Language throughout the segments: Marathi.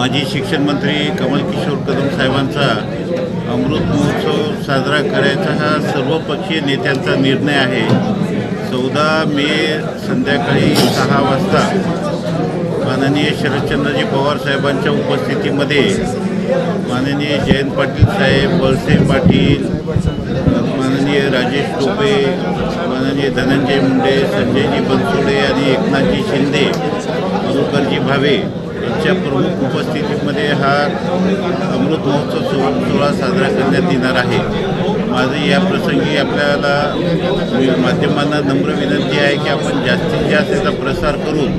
माजी शिक्षण मंत्री कमल किशोर कदम साहेबांचा अमृत महोत्सव साजरा करायचा हा सर्वपक्षीय नेत्यांचा निर्णय आहे। 14 मे संध्याकाळी 6 वाजता माननीय शरदचंद्रजी पवार साहेबांच्या उपस्थितीमध्ये माननीय जयंत पाटील साहेब, वळसे पाटील, माननीय राजेश टोपे, माननीय धनंजय मुंडे, संजयजी बनसोडे आणि एकनाथजी शिंदे, मधुकरजी भावे यांच्या प्रमुख उपस्थितीमध्ये हा अमृत महोत्सव सोहळा साजरा करण्यात येणार आहे। माझी या प्रसंगी आपल्याला माध्यमांना नम्र विनंती आहे की आपण जास्तीत जास्त याचा प्रसार करून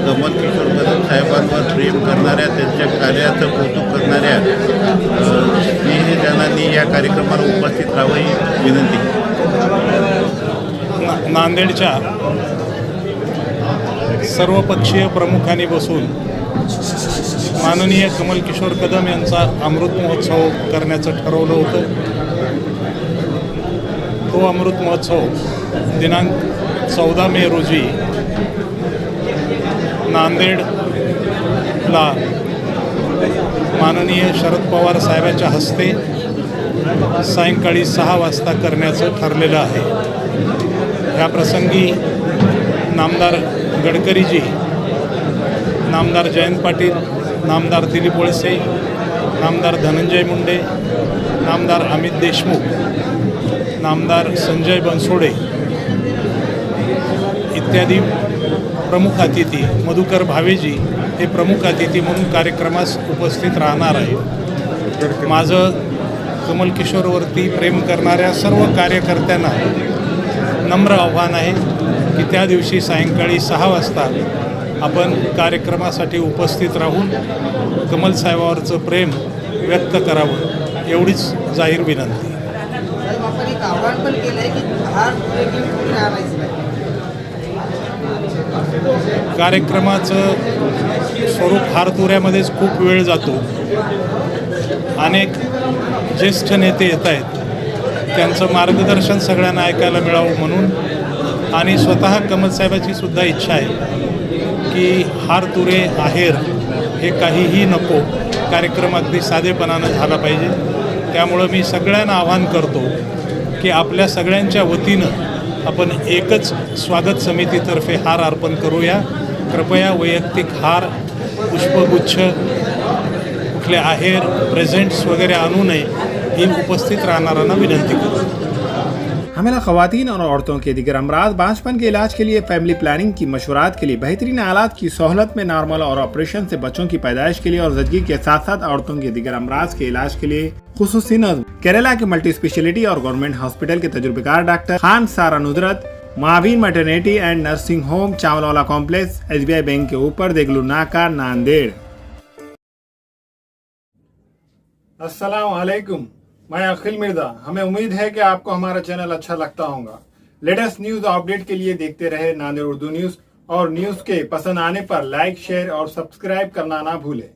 कमल किशोर कदम साहेबांवर प्रेम करणाऱ्या, त्यांच्या कार्याचं कौतुक करणाऱ्या स्नेहजनांनी या कार्यक्रमाला उपस्थित राहावी विनंती। नांदेडच्या सर्वपक्षीय प्रमुखांनी बसून माननीय कमल किशोर कदम यांचा अमृत महोत्सव करण्याचं ठरवलं होतं। तो अमृत महोत्सव दिनांक 14 मे रोजी नांदेडला माननीय शरद पवार साहेबांच्या हस्ते सायंकाळी 6 वाजता करण्याचं ठरलेलं आहे। ह्या प्रसंगी नामदार गडकरीजी, नामदार जयंत पाटील, नामदार दिलीप वळसे, नामदार धनंजय मुंडे, नामदार अमित देशमुख, नामदार संजय बनसोडे इत्यादी प्रमुख अतिथी, मधुकर भावेजी हे प्रमुख अतिथी म्हणून कार्यक्रमास उपस्थित राहणार आहे। माझं कमल किशोरवरती प्रेम करणाऱ्या सर्व कार्यकर्त्यांना नम्र आव्हान आहे की त्या दिवशी सायंकाळी 6 वाजता आपण कार्यक्रमासाठी उपस्थित राहून कमल साहेबावरचं प्रेम व्यक्त करावं, एवढीच जाहीर विनंती। कार्यक्रमाचं स्वरूप हारतुऱ्यामध्येच खूप वेळ जातो। अनेक ज्येष्ठ नेते येत आहेत, त्यांचं मार्गदर्शन सगळ्यांना ऐकायला मिळावं म्हणून आणि स्वतः कमल साहेबाची सुद्धा इच्छा आहे की हारतुरे आहेर हे काहीही नको, कार्यक्रम अगदी साधेपणानं झाला पाहिजे। त्यामुळं मी सगळ्यांना आवाहन करतो की आपल्या सगळ्यांच्या वतीनं आपण एकच स्वागत समितीतर्फे हार अर्पण करूया। कृपया वैयक्तिक हार, पुष्पगुच्छ, कुठले आहेर, प्रेझेंट्स वगैरह आणू नये ही उपस्थित रहनाराना विनंती करूँ। हमें ख़वातीन और औरतों के दिगर अमराज, बांझपन के इलाज के लिए, फैमिली प्लानिंग की मशवरात के लिए, बेहतरीन आलात की सहूलत में, नॉर्मल और ऑपरेशन से बच्चों की पैदाइश के लिए और ज़चगी के साथ साथ औरतों के दिगर अमराज के इलाज के लिए खुसूसी नज़्म केरला के मल्टी स्पेशलिटी और गवर्नमेंट हॉस्पिटल के तजुर्बेकार doctor Khan Sara Nudrat, Maveen maternity and nursing home, Chawalwala complex, SBI bank के ऊपर, देगलू नाका, नांदेड़। अस्सलाम वालेकुम, मैं अखिल मिर्जा। हमें उम्मीद है कि आपको हमारा चैनल अच्छा लगता होगा। लेटेस्ट न्यूज अपडेट के लिए देखते रहे नांदेड़ उर्दू न्यूज, और न्यूज के पसंद आने पर लाइक, शेयर और सब्सक्राइब करना ना भूलें।